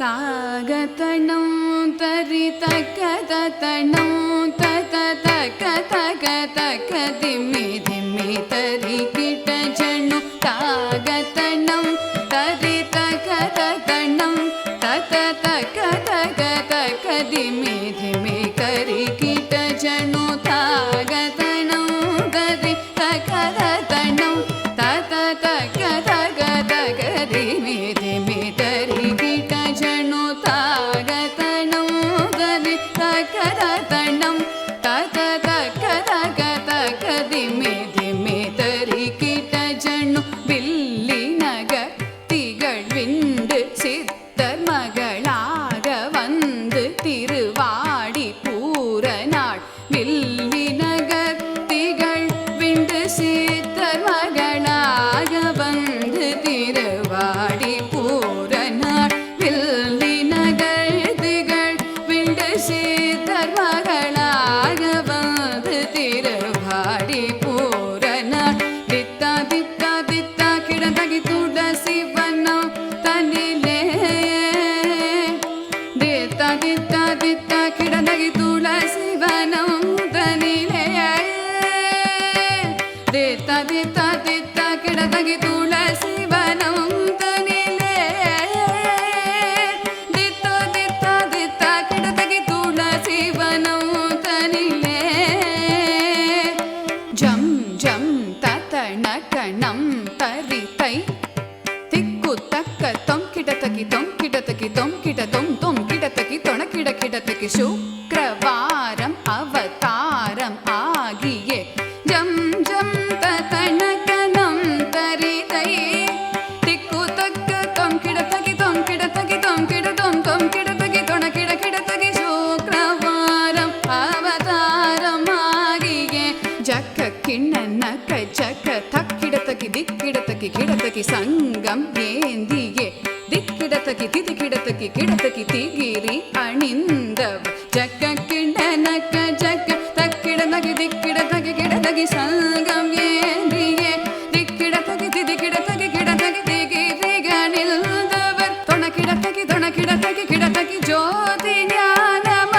ತಾಗತಣಂ ತರಿ ತಕದತಣಂ ತತ ತಕ ತಕ ತಕ ದಿಮ್ಮಿ ದಿಮ್ಮಿ ತರಿ ಕಿಟ ಜಣ್ಣು ತಾಗತಣಂ ತರಿ ತಕದತಣಂ ತತ ತಕ ತಕ ತಕ ದಿಮ್ಮಿ ದಿಮ್ಮಿ ಕರಿ ಕಿಟ ಜಣ್ಣು ತಾಗತಣಂ ತರಿ ತಕದತಣಂ ತತ ತಕ ತಕ ತಕ ದಿಮ್ಮಿ ದಿಮ್ಮಿ ತರಿ ಕಿಟ ಜಣ್ಣು ತಾಗತಣಂ ತರಿ ತಕದತಣಂ ತತ ತಕ ತಕ ತಕ ದಿಮ್ಮಿ ದಿಮ್ಮಿ ತರಿ ಕಿಟ ಜಣ್ಣು ಬಿಲ್ಲಿನ ಗತಿಗಳ್ விண்டு சித்தர் மகளாக வந்து திருவாடி பூரநாள் வில்லின கத்திகள் விண்டு சித்தர் மகளாக வந்து திருவாடி பூரநாள் வில்லின கத்திகள் விண்டு சித்தர் மகளாக வந்து திருவாடி பூரநாள் தித்தா தித்தா தித்தா கிடந்தகி துளசி வனம் தனிலே தித்தா தித்தா தித்தா கிடந்தகி துளசி வனம் தனிலே தித்தா தித்தா தித்தா கிடந்தகி துளசி வனம் தனிலே தித்தா தித்தா தித்தா கிடந்தகி துளசி வனம் தனிலே ஜம் ஜம் தத்தண கணம் தரித்தை திக்கு தக்க தொம் கிடத்தகி தொம் கிடத்தகி தொம் கிட தொம் தொம் கிடத்தகி தொண கிட கிடத்தகி சுக்ரவாரம் அவதாரம் ஆகிய ஜம் ஜம் தத்தண கணம் தரித்தை திக்கு தக்க தொம் கிடத்தகி தொம் கிடத்தகி தொம் கிட தொம் தொம் கிடத்தகி தொண கிட கிடத்தகி சுக்ரவாரம் அவதாரம் ஆகிய ஜக்க கிண்ணன கஜக்க தக்கிடத்தகி திக்கிடத்தகி கிடத்தகி சங்கம் ஏந்தியே திக்கிடத்தகி திதிக்கிடத்தகி கிடத்தகி திகிரி அணிந்தவ ஜக்க கிண்ணன கஜக்க தக்கிடத்தகி திக்கிடத்தகி கிடத்தகி சங்கம் ஏந்தியே திக்கிடத்தகி திதிக்கிடத்தகி கிடத்தகி திகிரி அணிந்தவர் தொணக்கிடத்தகி தொணக்கிடத்தகி கிடத்தகி ஜோதி ஞானம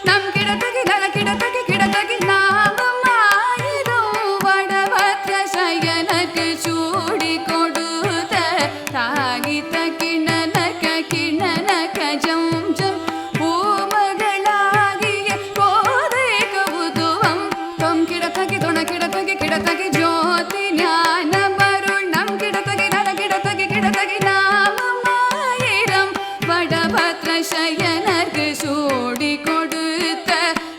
நம் கிடத்தகி தன கிடத்தகி கிடத்தகி நாமம் ஆயிரம் வடபத்ர சயனக்கு சூடி கொடுத்த தாகித்த கிணனக கிணனக ஜம் ஜம் பூமகளாகிய கோதை கவுதுவம் தொம் கிடத்தகி தொண கிடத்தகி கிடத்தகி ஜோதி ஞானம் அருள் நம் கிடத்தகி நன கிடத்தகி கிடத்தகி நாமம் ஆயிரம் வடபத்ர சயனக்கு சூடி கொடுத்த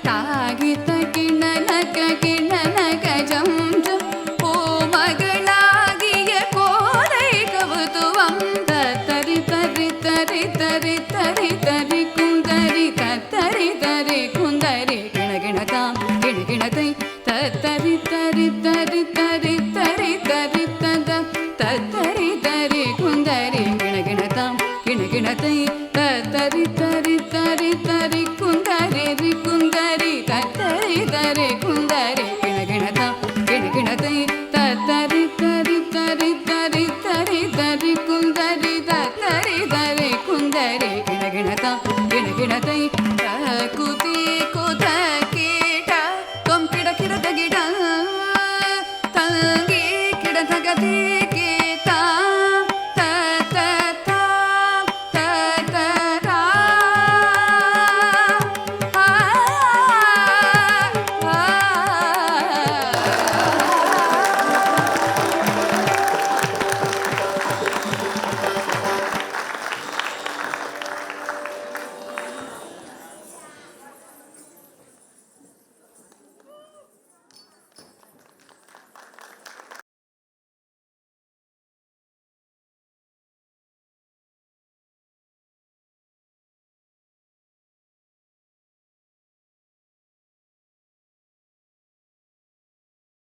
தாகித்த கிணனக கிணனக ஜம் ஜம் பூமகளாகிய கோதை கவுதுவம் தரி தரி தரி தரி தரி தரி குந்தரி தரி தரி குந்தரி கிணகிணதாம் கிணகிணதை தரி தரி தரி தரி தரி தரி தத தரி தரி குந்தரி கிணகிணதாம் கிணகிணதை தரி தரி தரி தரி குந்தரி ரி குந்தரி தரி தரி குந்தரி கிணகிணதாம் கிணகிணதை தரி தரி தரி தரி தரி தரி குந்தரி தரி தரி குந்தரி கிணகிணதாம் கிணகிணதை குதி குத கீட தொம் கிட கிடத கிட தங்கி கிடத கதி